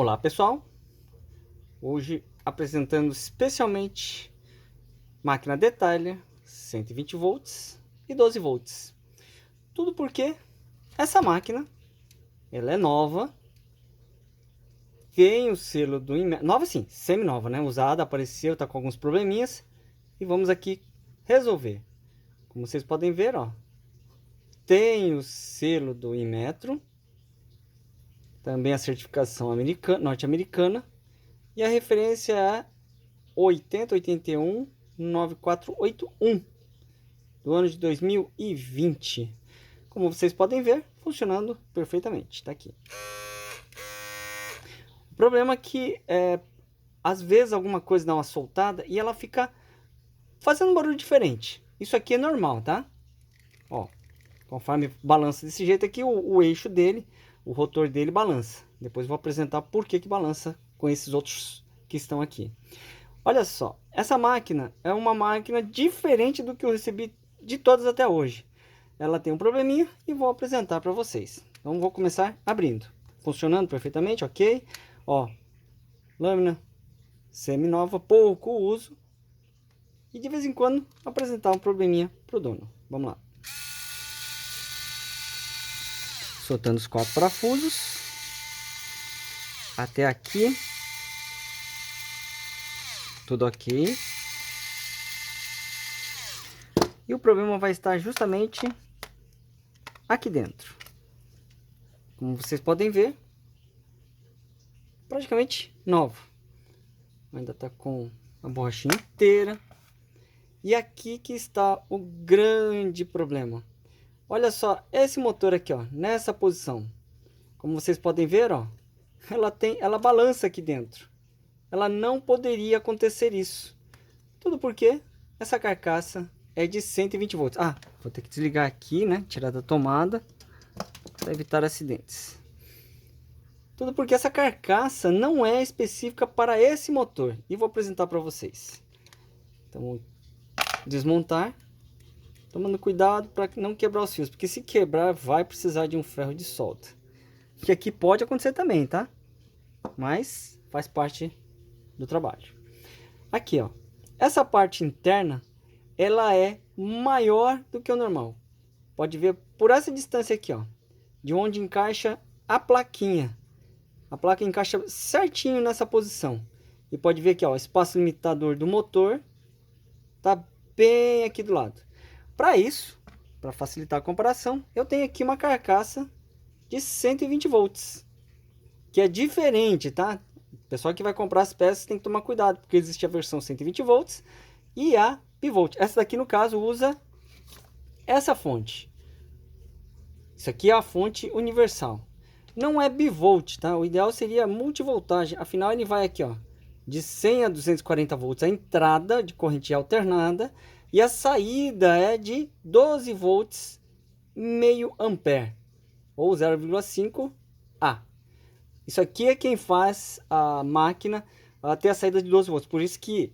Olá pessoal, hoje apresentando especialmente máquina Detailer 120 volts e 12 volts. Tudo porque essa máquina, ela é nova, tem o selo do Inmetro, nova sim, semi-nova, né? Usada, apareceu, tá com alguns probleminhas e vamos aqui resolver. Como vocês podem ver, ó, tem o selo do Inmetro, também a certificação norte-americana. E a referência é 8081-9481 do ano de 2020. Como vocês podem ver, funcionando perfeitamente. Tá aqui. O problema é que às vezes alguma coisa dá uma soltada e ela fica fazendo um barulho diferente. Isso aqui é normal, tá? Ó, conforme balança desse jeito aqui, o eixo dele, o rotor dele balança. Depois vou apresentar por que balança com esses outros que estão aqui. Olha só, essa máquina é uma máquina diferente do que eu recebi de todas até hoje. Ela tem um probleminha e vou apresentar para vocês. Então vou começar abrindo. Funcionando perfeitamente, ok? Ó, lâmina semi-nova, pouco uso. E de vez em quando apresentar um probleminha para o dono. Vamos lá. Soltando os 4 parafusos. Até aqui. Tudo ok. E o problema vai estar justamente aqui dentro. Como vocês podem ver, praticamente novo. Ainda está com a borrachinha inteira. E aqui que está o grande problema. Olha só, esse motor aqui, ó, nessa posição. Como vocês podem ver, ó, ela balança aqui dentro. Ela não poderia acontecer isso. Tudo porque essa carcaça é de 120 volts. Ah, vou ter que desligar aqui, né? Tirar da tomada para evitar acidentes. Tudo porque essa carcaça não é específica para esse motor. E vou apresentar para vocês. Então, vou desmontar. Tomando cuidado para não quebrar os fios. Porque se quebrar, vai precisar de um ferro de solda. Que aqui pode acontecer também, tá? Mas faz parte do trabalho. Aqui, ó. Essa parte interna, ela é maior do que o normal. Pode ver por essa distância aqui, ó. De onde encaixa a plaquinha. A placa encaixa certinho nessa posição. E pode ver aqui, ó, o espaço limitador do motor tá bem aqui do lado. Para isso, para facilitar a comparação, eu tenho aqui uma carcaça de 120 volts, que é diferente, tá? O pessoal que vai comprar as peças tem que tomar cuidado, porque existe a versão 120 volts e a bivolt. Essa daqui, no caso, usa essa fonte. Isso aqui é a fonte universal. Não é bivolt, tá? O ideal seria multivoltagem. Afinal, ele vai aqui, ó, de 100 a 240 volts a entrada de corrente alternada e a saída é de 12 volts meio ampere ou 0,5 A. Isso aqui é quem faz a máquina ter a saída de 12 volts. Por isso que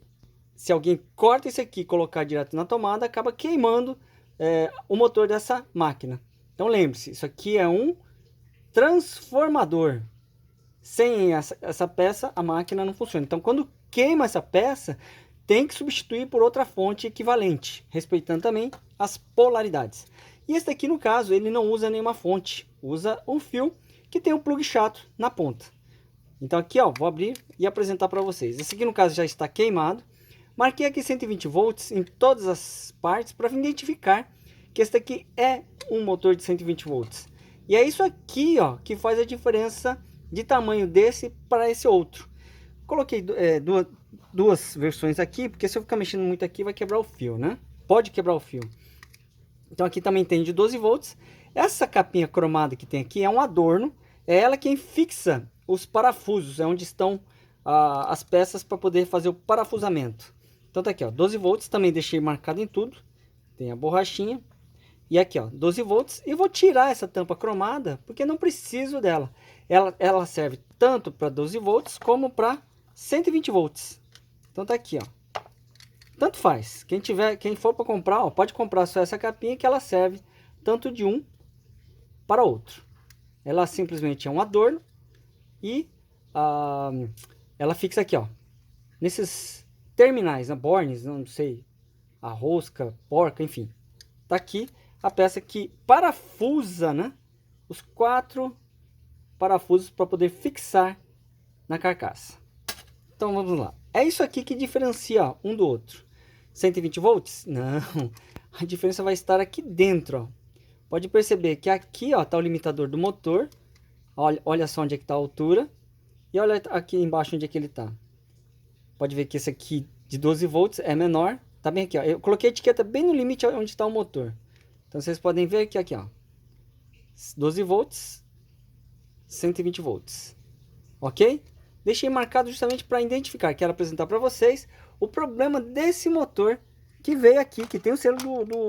se alguém corta isso aqui e colocar direto na tomada, acaba queimando o motor dessa máquina. Então lembre-se, isso aqui é um transformador. Sem essa peça, a máquina não funciona. Então, quando queima essa peça, tem que substituir por outra fonte equivalente, respeitando também as polaridades. E esse daqui, no caso, ele não usa nenhuma fonte, usa um fio que tem um plug chato na ponta. Então aqui, ó, vou abrir e apresentar para vocês. Esse aqui, no caso, já está queimado. Marquei aqui 120 volts em todas as partes para identificar que esse daqui é um motor de 120 volts. E é isso aqui, ó, que faz a diferença de tamanho desse para esse outro. Coloquei duas versões aqui, porque se eu ficar mexendo muito aqui vai quebrar o fio, né? Pode quebrar o fio. Então aqui também tem de 12 volts. Essa capinha cromada que tem aqui é um adorno. É ela quem fixa os parafusos, é onde estão as peças para poder fazer o parafusamento. Então tá aqui, ó, 12 volts, também deixei marcado em tudo. Tem a borrachinha. E aqui, ó, 12 volts. E vou tirar essa tampa cromada, porque não preciso dela. Ela serve tanto para 12 volts como para 120 volts. Então tá aqui, ó. Tanto faz. Quem for para comprar, ó, pode comprar só essa capinha que ela serve tanto de um para outro. Ela simplesmente é um adorno e ela fixa aqui, ó, nesses terminais, né, bornes, não sei, a rosca, porca, enfim. Tá aqui a peça que parafusa, né, os 4 parafusos para poder fixar na carcaça. Então vamos lá. É isso aqui que diferencia, ó, um do outro. 120 volts? Não. A diferença vai estar aqui dentro, ó. Pode perceber que aqui, ó, tá o limitador do motor. Olha só onde é que tá a altura. E olha aqui embaixo onde é que ele tá. Pode ver que esse aqui de 12 volts é menor. Tá bem aqui, ó. Eu coloquei a etiqueta bem no limite onde está o motor. Então vocês podem ver que aqui, ó, 12 volts, 120 volts. Ok? Deixei marcado justamente para identificar. Quero apresentar para vocês o problema desse motor que veio aqui, que tem o selo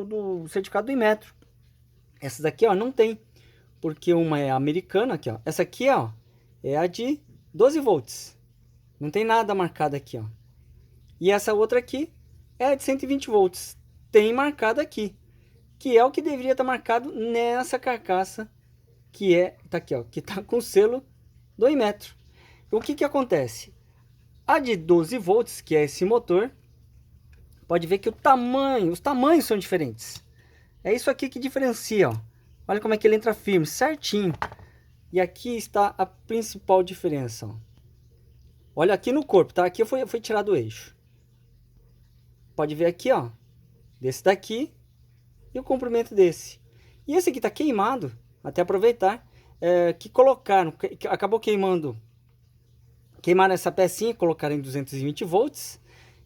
do certificado do Inmetro. Essa daqui, ó, não tem, porque uma é americana aqui, ó. Essa aqui, ó, é a de 12 volts. Não tem nada marcado aqui, ó. E essa outra aqui é a de 120 volts. Tem marcado aqui, que é o que deveria estar marcado nessa carcaça, que tá aqui, ó, que tá com o selo do Inmetro. O que que acontece? A de 12 volts, que é esse motor, pode ver que os tamanhos são diferentes. É isso aqui que diferencia, ó. Olha como é que ele entra firme, certinho. E aqui está a principal diferença, ó. Olha aqui no corpo, tá? Aqui foi tirado o eixo. Pode ver aqui, ó, desse daqui e o comprimento desse. E esse aqui tá queimado, até aproveitar, que colocaram, acabou queimaram essa pecinha, colocaram em 220 volts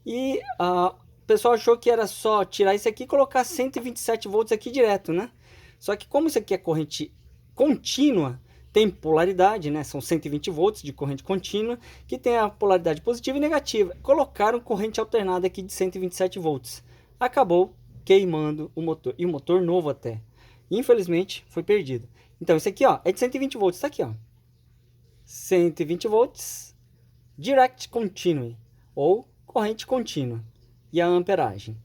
e o pessoal achou que era só tirar isso aqui e colocar 127 volts aqui direto, né? Só que como isso aqui é corrente contínua, tem polaridade, né? São 120 volts de corrente contínua, que tem a polaridade positiva e negativa. Colocaram corrente alternada aqui de 127 volts. Acabou queimando o motor, e o motor novo até. Infelizmente, foi perdido. Então, esse aqui, ó, é de 120 volts, tá aqui, ó. 120 volts, direct continue, ou corrente contínua, e a amperagem.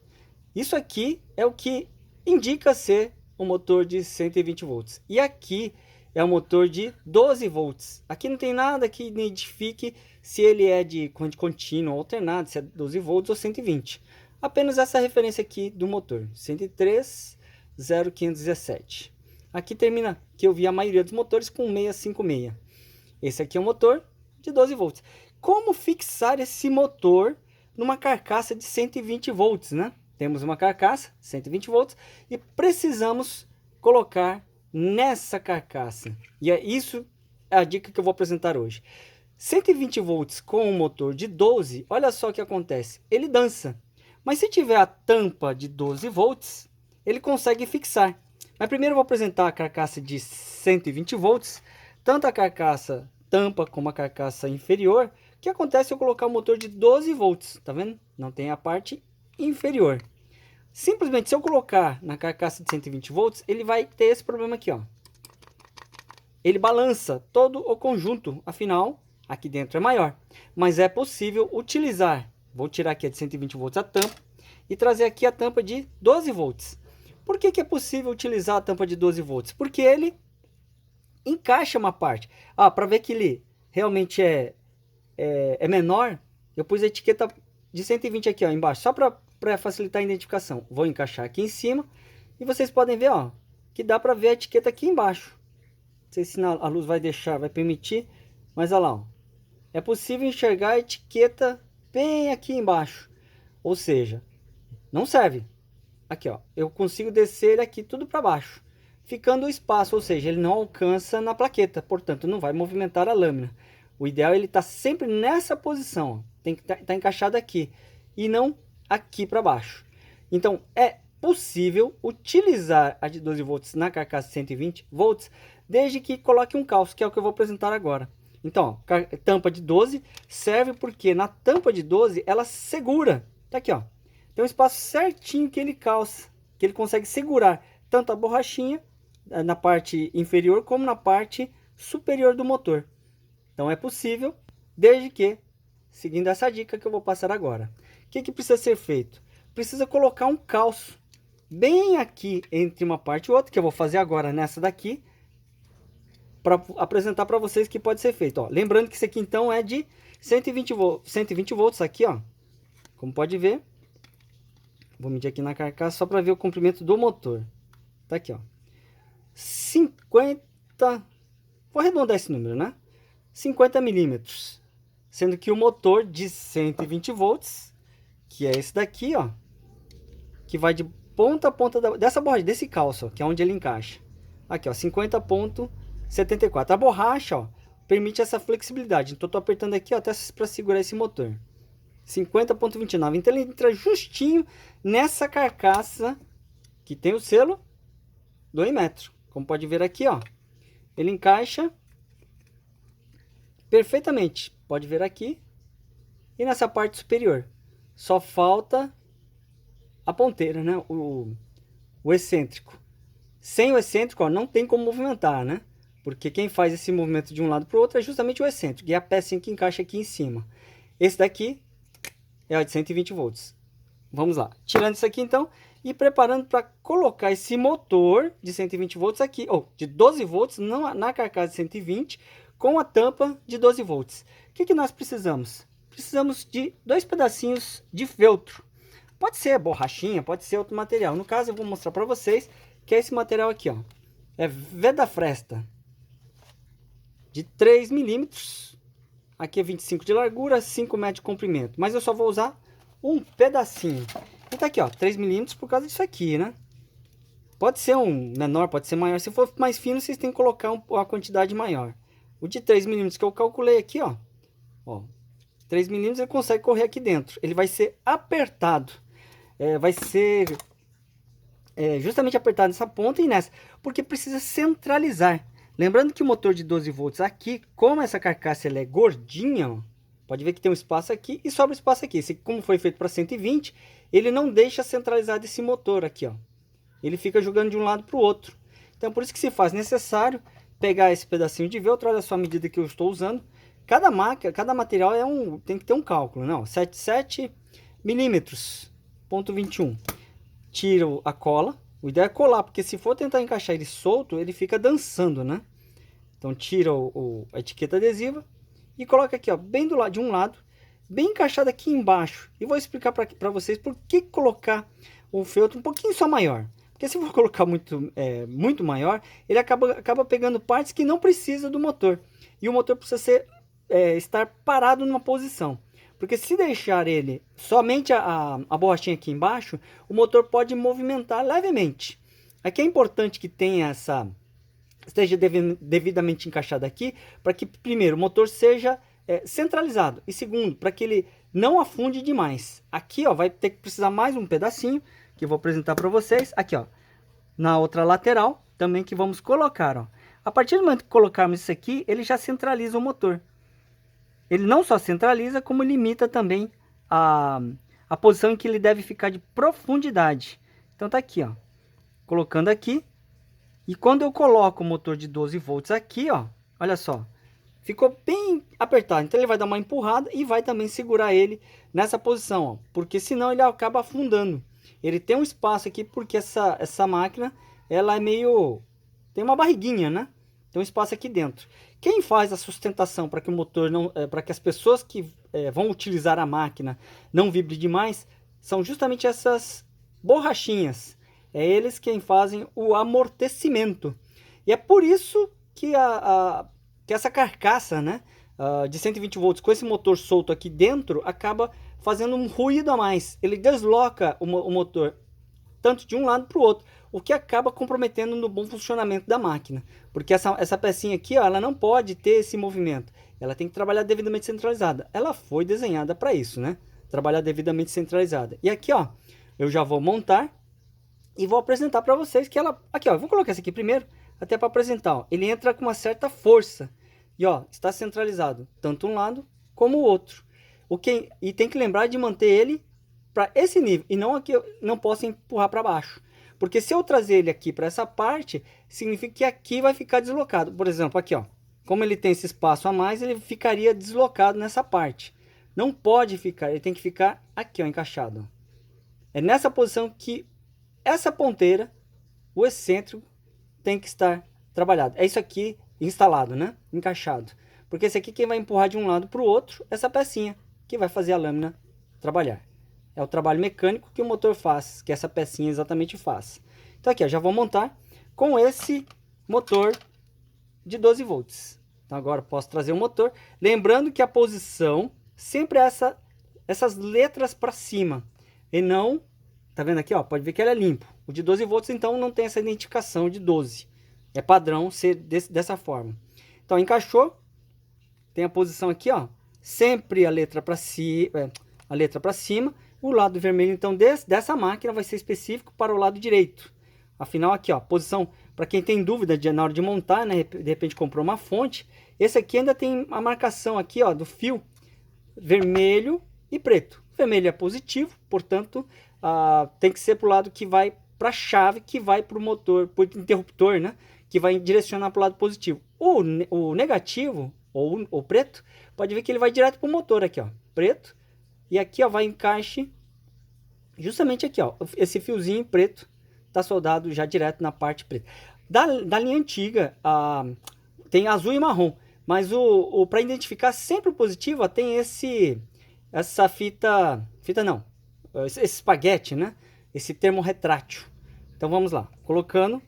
Isso aqui é o que indica ser um motor de 120 volts. E aqui é um motor de 12 volts. Aqui não tem nada que identifique se ele é de corrente contínua ou alternada, se é 12 volts ou 120. Apenas essa referência aqui do motor, 103.0517. Aqui termina que eu vi a maioria dos motores com 656. Esse aqui é um motor de 12 volts. Como fixar esse motor numa carcaça de 120 volts, né? Temos uma carcaça, 120 volts, e precisamos colocar nessa carcaça. E é isso a dica que eu vou apresentar hoje. 120 volts com um motor de 12, olha só o que acontece. Ele dança. Mas se tiver a tampa de 12 volts, ele consegue fixar. Mas primeiro eu vou apresentar a carcaça de 120 volts, tanto a carcaça tampa como a carcaça inferior. O que acontece se eu colocar o motor de 12 volts? Tá vendo? Não tem a parte inferior. Simplesmente, se eu colocar na carcaça de 120 volts, ele vai ter esse problema aqui, ó. Ele balança todo o conjunto, afinal, aqui dentro é maior. Mas é possível utilizar, vou tirar aqui a de 120 volts a tampa, e trazer aqui a tampa de 12 volts. Por que que é possível utilizar a tampa de 12 volts? Porque ele encaixa uma parte. Para ver que ele realmente é menor, eu pus a etiqueta de 120 aqui, ó, embaixo, só para facilitar a identificação. Vou encaixar aqui em cima e vocês podem ver, ó, que dá para ver a etiqueta aqui embaixo. Não sei se a luz vai permitir, mas olha lá, ó. É possível enxergar a etiqueta bem aqui embaixo. Ou seja, não serve. Aqui, ó, eu consigo descer ele aqui tudo para baixo, ficando o espaço, ou seja, ele não alcança na plaqueta, portanto não vai movimentar a lâmina. O ideal é ele estar sempre nessa posição, ó. Tem que estar encaixado aqui e não aqui para baixo. Então é possível utilizar a de 12 volts na carcaça de 120 volts, desde que coloque um calço, que é o que eu vou apresentar agora. Então, ó, tampa de 12 serve porque na tampa de 12 ela segura. Tá aqui, ó. Tem um espaço certinho que ele calça, que ele consegue segurar tanto a borrachinha na parte inferior como na parte superior do motor. Então é possível, desde que, seguindo essa dica que eu vou passar agora. O que precisa ser feito? Precisa colocar um calço bem aqui entre uma parte e outra, que eu vou fazer agora nessa daqui, para apresentar para vocês que pode ser feito. Ó, lembrando que isso aqui então é de 120 volts aqui, ó. Como pode ver. Vou medir aqui na carcaça só para ver o comprimento do motor. Tá aqui, ó. 50... Vou arredondar esse número, né? 50 milímetros. Sendo que o motor de 120 volts, que é esse daqui, ó. Que vai de ponta a ponta dessa borracha, desse calço, ó, que é onde ele encaixa. Aqui, ó, 50,74. A borracha, ó, permite essa flexibilidade. Então, eu tô apertando aqui, ó, até para segurar esse motor. 50,29. Então, ele entra justinho nessa carcaça que tem o selo do Inmetro. Como pode ver aqui, ó, ele encaixa perfeitamente. Pode ver aqui. E nessa parte superior. Só falta a ponteira, né? O excêntrico. Sem o excêntrico, ó, não tem como movimentar, né? Porque quem faz esse movimento de um lado para o outro é justamente o excêntrico. E a pecinha que encaixa aqui em cima. Esse daqui é o de 120 volts. Vamos lá. Tirando isso aqui, então. E preparando para colocar esse motor de 120 volts aqui. Ou de 12 volts na carcaça de 120. Com a tampa de 12 volts. O que nós precisamos? Precisamos de 2 pedacinhos de feltro. Pode ser borrachinha, pode ser outro material. No caso, eu vou mostrar para vocês que é esse material aqui, ó. É Veda Fresta de 3 milímetros. Aqui é 25 de largura, 5 metros de comprimento. Mas eu só vou usar um pedacinho. E tá aqui, ó, 3 milímetros por causa disso aqui, né? Pode ser um menor, pode ser maior. Se for mais fino, vocês têm que colocar uma quantidade maior. O de 3 milímetros que eu calculei aqui, ó. 3 milímetros ele consegue correr aqui dentro. Ele vai ser apertado. Vai ser justamente apertado nessa ponta e nessa. Porque precisa centralizar. Lembrando que o motor de 12 volts aqui, como essa carcaça ela é gordinha, ó, pode ver que tem um espaço aqui e sobra espaço aqui. Esse, como foi feito para 120, ele não deixa centralizado esse motor aqui, ó. Ele fica jogando de um lado para o outro. Então por isso que se faz necessário pegar esse pedacinho de velcro. Olha só a medida que eu estou usando. Cada material tem que ter um cálculo, não? 77 milímetros, ponto 21. Tiro a cola. O ideal é colar, porque se for tentar encaixar ele solto, ele fica dançando, né? Então tira a etiqueta adesiva e coloca aqui, ó, bem do lado, de um lado, bem encaixado aqui embaixo. E vou explicar para vocês por que colocar o feltro um pouquinho só maior. Porque se for colocar muito maior, ele acaba pegando partes que não precisa do motor. E o motor precisa estar parado numa posição. Porque se deixar ele somente a borrachinha aqui embaixo, o motor pode movimentar levemente. Aqui é importante que tenha esteja devidamente encaixado aqui, para que primeiro o motor seja centralizado. E segundo, para que ele não afunde demais. Aqui, ó, vai ter que precisar mais um pedacinho, que eu vou apresentar para vocês. Aqui, ó, na outra lateral, também que vamos colocar, ó. A partir do momento que colocarmos isso aqui, ele já centraliza o motor. Ele não só centraliza, como limita também a posição em que ele deve ficar de profundidade. Então tá aqui, ó, colocando aqui. E quando eu coloco o motor de 12 volts aqui, ó, olha só, ficou bem apertado. Então ele vai dar uma empurrada e vai também segurar ele nessa posição, ó, porque senão ele acaba afundando. Ele tem um espaço aqui porque essa máquina, ela é meio... tem uma barriguinha, né? Tem um espaço aqui dentro. Quem faz a sustentação para que o motor não... para que as pessoas que vão utilizar a máquina não vibre demais, são justamente essas borrachinhas. É eles quem fazem o amortecimento. E é por isso que que essa carcaça, né, de 120 volts com esse motor solto aqui dentro acaba fazendo um ruído a mais. Ele desloca o motor tanto de um lado para o outro, o que acaba comprometendo no bom funcionamento da máquina. Porque essa pecinha aqui, ó, ela não pode ter esse movimento. Ela tem que trabalhar devidamente centralizada. Ela foi desenhada para isso, né? Trabalhar devidamente centralizada. E aqui, ó, eu já vou montar e vou apresentar para vocês que ela... Aqui, ó, eu vou colocar esse aqui primeiro, até para apresentar, ó. Ele entra com uma certa força. E, ó, está centralizado tanto um lado como o outro. E tem que lembrar de manter ele para esse nível. E não aqui, eu não posso empurrar para baixo. Porque se eu trazer ele aqui para essa parte, significa que aqui vai ficar deslocado. Por exemplo, aqui, ó. Como ele tem esse espaço a mais, ele ficaria deslocado nessa parte. Não pode ficar, ele tem que ficar aqui, ó, encaixado. É nessa posição que essa ponteira, o excêntrico, tem que estar trabalhado. É isso aqui, instalado, né? Encaixado. Porque esse aqui quem vai empurrar de um lado para o outro, essa pecinha que vai fazer a lâmina trabalhar. É o trabalho mecânico que o motor faz, que essa pecinha exatamente faz. Então aqui, ó, já vou montar com esse motor de 12 volts. Então agora posso trazer o motor. Lembrando que a posição sempre é essas letras para cima. E não, tá vendo aqui, ó, pode ver que ele é limpo. O de 12 volts então não tem essa identificação de 12. É padrão ser dessa forma. Então encaixou. Tem a posição aqui, ó. Sempre a letra para cima. O lado vermelho então dessa máquina vai ser específico para o lado direito. Afinal aqui, ó, posição para quem tem dúvida na hora de montar, né, de repente comprou uma fonte, esse aqui ainda tem a marcação aqui, ó, do fio vermelho e preto. Vermelho é positivo, portanto, tem que ser para o lado que vai para a chave, que vai para o motor, para o interruptor, né, que vai direcionar para o lado positivo. O negativo, ou o preto, pode ver que ele vai direto para o motor aqui, ó, preto, e aqui, ó, vai encaixe justamente aqui, ó, esse fiozinho preto tá soldado já direto na parte preta. Da linha antiga, tem azul e marrom, mas para identificar sempre o positivo, ó, tem essa fita não, esse espaguete, né? Esse termo retrátil. Então vamos lá, colocando,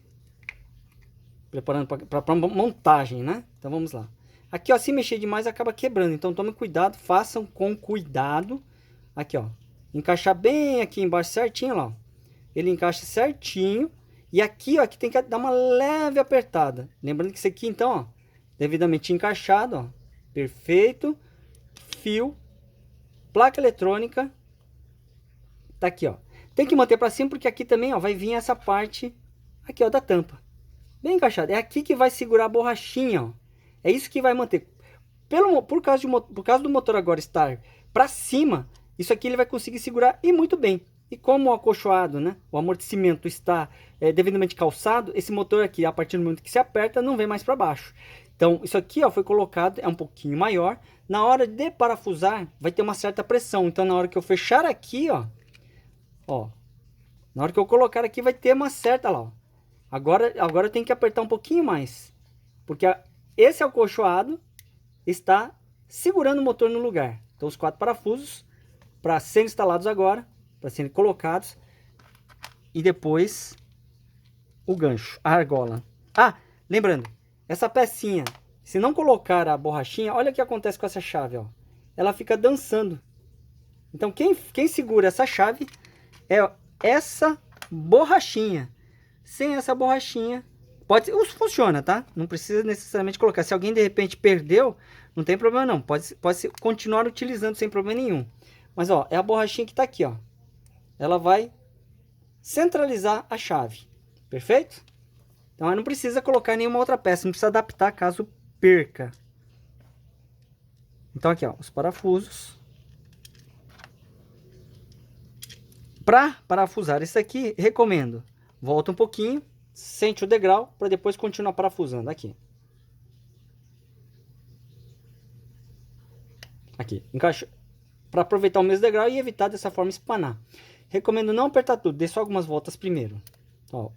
preparando para montagem, né? Então vamos lá. Aqui, ó, se mexer demais acaba quebrando, então tome cuidado, façam com cuidado. Aqui, ó, encaixar bem aqui embaixo certinho, ó. Ele encaixa certinho. E aqui, ó, aqui tem que dar uma leve apertada. Lembrando que isso aqui, então, ó, devidamente encaixado, ó. Perfeito. Fio. Placa eletrônica. Tá aqui, ó. Tem que manter para cima porque aqui também, ó, vai vir essa parte aqui, ó, da tampa. Bem encaixado. É aqui que vai segurar a borrachinha, ó. É isso que vai manter. Por causa do motor agora estar para cima, isso aqui ele vai conseguir segurar e muito bem. E como o acolchoado, né, o amortecimento está devidamente calçado, esse motor aqui, a partir do momento que se aperta, não vem mais para baixo. Então, isso aqui, ó, foi colocado, é um pouquinho maior. Na hora de parafusar, vai ter uma certa pressão. Então, na hora que eu fechar aqui, ó, na hora que eu colocar aqui, vai ter uma certa, lá, ó. Agora eu tenho que apertar um pouquinho mais. Porque esse acolchoado está segurando o motor no lugar. Então, os 4 parafusos, para serem instalados agora, para serem colocados, e depois o gancho, a argola. Lembrando, essa pecinha, se não colocar a borrachinha, olha o que acontece com essa chave, ó. Ela fica dançando. Então quem segura essa chave é essa borrachinha. Sem essa borrachinha, funciona, tá? Não precisa necessariamente colocar. Se alguém de repente perdeu, não tem problema não. Pode continuar utilizando sem problema nenhum. Mas ó, é a borrachinha que tá aqui, ó. Ela vai centralizar a chave. Perfeito? Então não precisa colocar nenhuma outra peça, não precisa adaptar caso perca. Então aqui, ó, os parafusos. Para parafusar isso aqui, recomendo, volta um pouquinho, sente o degrau para depois continuar parafusando aqui. Aqui, encaixa para aproveitar o mesmo degrau e evitar dessa forma espanar. Recomendo não apertar tudo, dê só algumas voltas primeiro. Ó,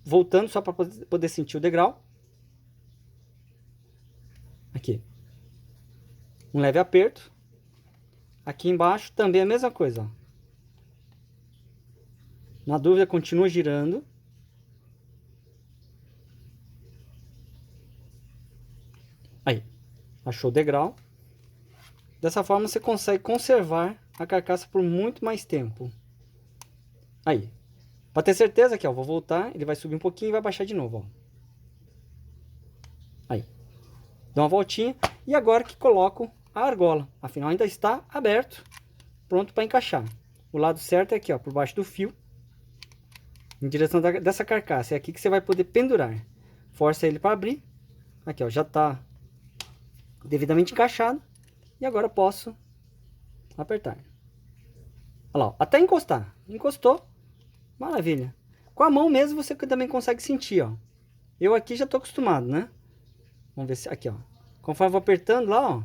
voltando só para poder sentir o degrau. Aqui. Um leve aperto. Aqui embaixo também a mesma coisa, ó. Na dúvida, continua girando. Aí, achou o degrau. Dessa forma você consegue conservar a carcaça por muito mais tempo. Aí, para ter certeza aqui, ó, vou voltar, ele vai subir um pouquinho e vai baixar de novo, ó. Aí, dá uma voltinha e agora que coloco a argola, afinal ainda está aberto, pronto para encaixar. O lado certo é aqui, ó, por baixo do fio, em direção dessa carcaça, é aqui que você vai poder pendurar. Força ele para abrir, aqui, ó, já está devidamente encaixado e agora posso apertar. Olha lá, ó, até encostar, encostou. Maravilha. Com a mão mesmo você também consegue sentir, ó. Eu aqui já tô acostumado, né? Vamos ver se aqui, ó. Conforme eu vou apertando lá, ó,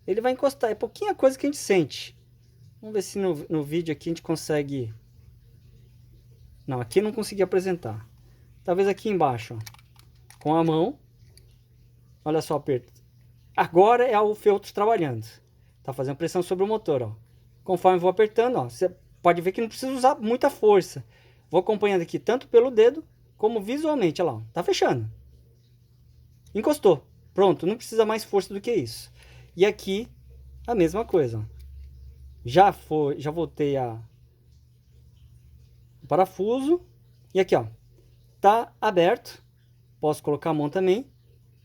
ele vai encostar. É pouquinha coisa que a gente sente. Vamos ver se no vídeo aqui a gente consegue. Não, aqui eu não consegui apresentar. Talvez aqui embaixo, ó. Com a mão. Olha só o aperto. Agora é o feltro trabalhando. Tá fazendo pressão sobre o motor, ó. Conforme eu vou apertando, ó, você pode ver que não precisa usar muita força. Vou acompanhando aqui tanto pelo dedo como visualmente, olha lá, ó. Tá fechando. Encostou. Pronto, não precisa mais força do que isso. E aqui a mesma coisa, ó. Já voltei o parafuso e aqui, ó, tá aberto. Posso colocar a mão também,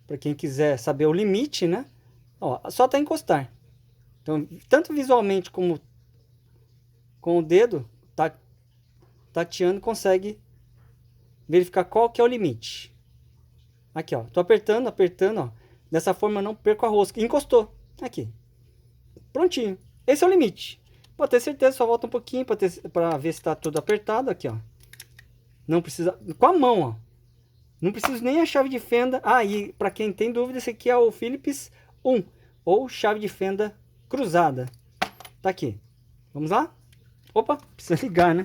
para quem quiser saber o limite, né? Ó, só tá encostar. Então, tanto visualmente como com o dedo, tateando, consegue verificar qual que é o limite. Aqui, ó, tô apertando, ó. Dessa forma eu não perco a rosca. Encostou. Aqui. Prontinho. Esse é o limite. Pode ter certeza, só volta um pouquinho para ver se está tudo apertado. Aqui, ó. Não precisa... Com a mão, ó. Não preciso nem a chave de fenda. Ah, e para quem tem dúvida, esse aqui é o Phillips 1. Ou chave de fenda cruzada. Tá aqui. Vamos lá? Opa, precisa ligar, né?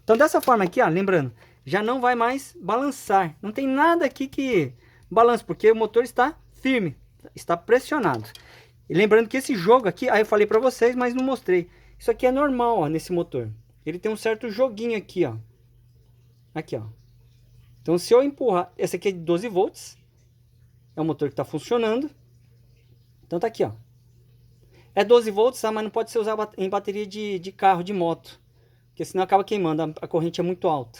Então, dessa forma aqui, ó, lembrando, já não vai mais balançar. Não tem nada aqui que balance, porque o motor está firme, está pressionado. E lembrando que esse jogo aqui, aí eu falei para vocês, mas não mostrei. Isso aqui é normal, ó, nesse motor. Ele tem um certo joguinho aqui, ó. Aqui, ó. Então, se eu empurrar... Esse aqui é de 12 volts. É o motor que está funcionando. Então, tá aqui, ó. É 12 volts, tá? Mas não pode ser usado em bateria de carro, de moto. Porque senão acaba queimando. A corrente é muito alta.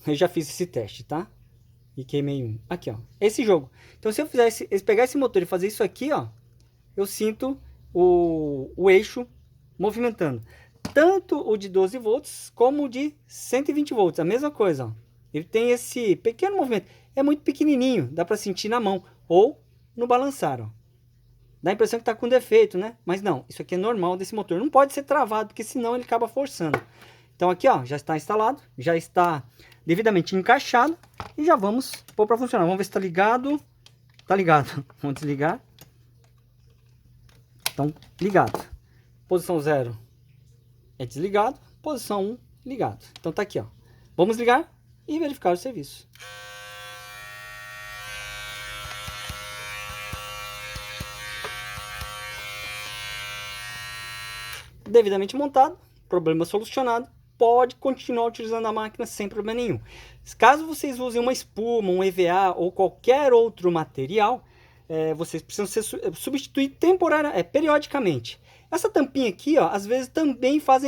Eu já fiz esse teste, tá? E queimei um. Aqui, ó. Esse jogo. Então, se eu fizer pegar esse motor e fazer isso aqui, ó. Eu sinto o eixo movimentando. Tanto o de 12 volts como o de 120 volts. A mesma coisa, ó. Ele tem esse pequeno movimento. É muito pequenininho. Dá para sentir na mão. Ou no balançar, ó. Dá a impressão que está com defeito, né? Mas não, isso aqui é normal desse motor. Não pode ser travado, porque senão ele acaba forçando. Então aqui, ó, já está instalado, já está devidamente encaixado. E já vamos pôr para funcionar. Vamos ver se está ligado. Está ligado. Vamos desligar. Então, ligado. Posição 0 é desligado. Posição 1, ligado. Então tá aqui, ó. Vamos ligar e verificar o serviço. Devidamente montado, problema solucionado, pode continuar utilizando a máquina sem problema nenhum. Caso vocês usem uma espuma, um EVA ou qualquer outro material, vocês precisam substituir periodicamente. Essa tampinha aqui, ó, às vezes também faz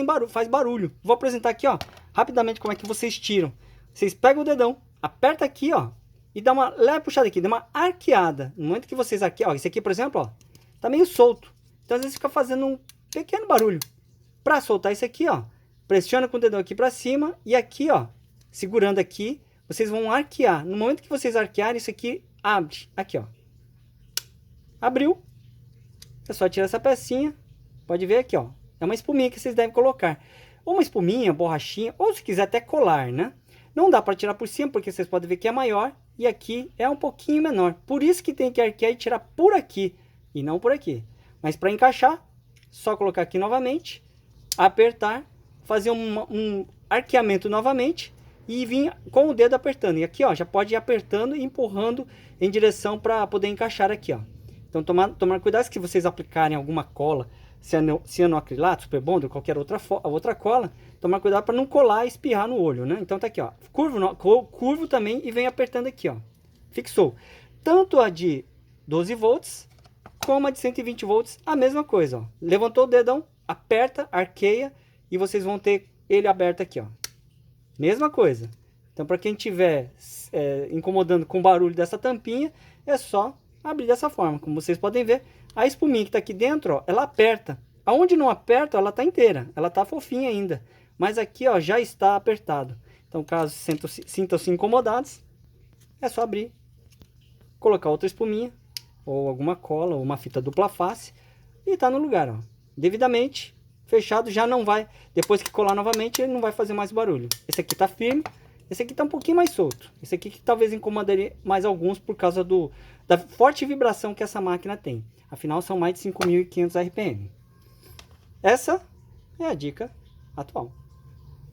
barulho. Vou apresentar aqui, ó, rapidamente como é que vocês tiram. Vocês pegam o dedão, aperta aqui, ó, e dá uma leve puxada aqui, dá uma arqueada. No momento que vocês arqueam, ó, esse aqui, por exemplo, ó, tá meio solto. Então às vezes fica fazendo um pequeno barulho. Para soltar isso aqui, ó, pressiona com o dedão aqui para cima e aqui, ó, segurando aqui, vocês vão arquear. No momento que vocês arquearem, isso aqui abre. Aqui, ó. Abriu. É só tirar essa pecinha. Pode ver aqui, ó. É uma espuminha que vocês devem colocar. Ou uma espuminha, borrachinha, ou se quiser até colar, né? Não dá para tirar por cima, porque vocês podem ver que é maior e aqui é um pouquinho menor. Por isso que tem que arquear e tirar por aqui e não por aqui. Mas para encaixar, só colocar aqui novamente, apertar, fazer um arqueamento novamente e vir com o dedo apertando. E aqui, ó, já pode ir apertando e empurrando em direção para poder encaixar aqui, ó. Então tomar cuidado se vocês aplicarem alguma cola, cianoacrilato, super bond ou qualquer outra cola, tomar cuidado para não colar e espirrar no olho, né? Então tá aqui, ó, curvo também e vem apertando aqui, ó. Fixou. Tanto a de 12 volts como a de 120 volts, a mesma coisa, ó. Levantou o dedão, aperta, arqueia e vocês vão ter ele aberto aqui, ó. Mesma coisa. Então, para quem estiver incomodando com o barulho dessa tampinha, é só abrir dessa forma. Como vocês podem ver, a espuminha que está aqui dentro, ó, ela aperta. Aonde não aperta, ela está inteira. Ela está fofinha ainda. Mas aqui, ó, já está apertado. Então, caso sintam-se incomodados, é só abrir, colocar outra espuminha, ou alguma cola, ou uma fita dupla face, e está no lugar, ó. Devidamente fechado, já não vai, depois que colar novamente, ele não vai fazer mais barulho. Esse aqui tá firme, esse aqui tá um pouquinho mais solto. Esse aqui que talvez incomodaria mais alguns por causa da forte vibração que essa máquina tem. Afinal, são mais de 5.500 RPM. Essa é a dica atual.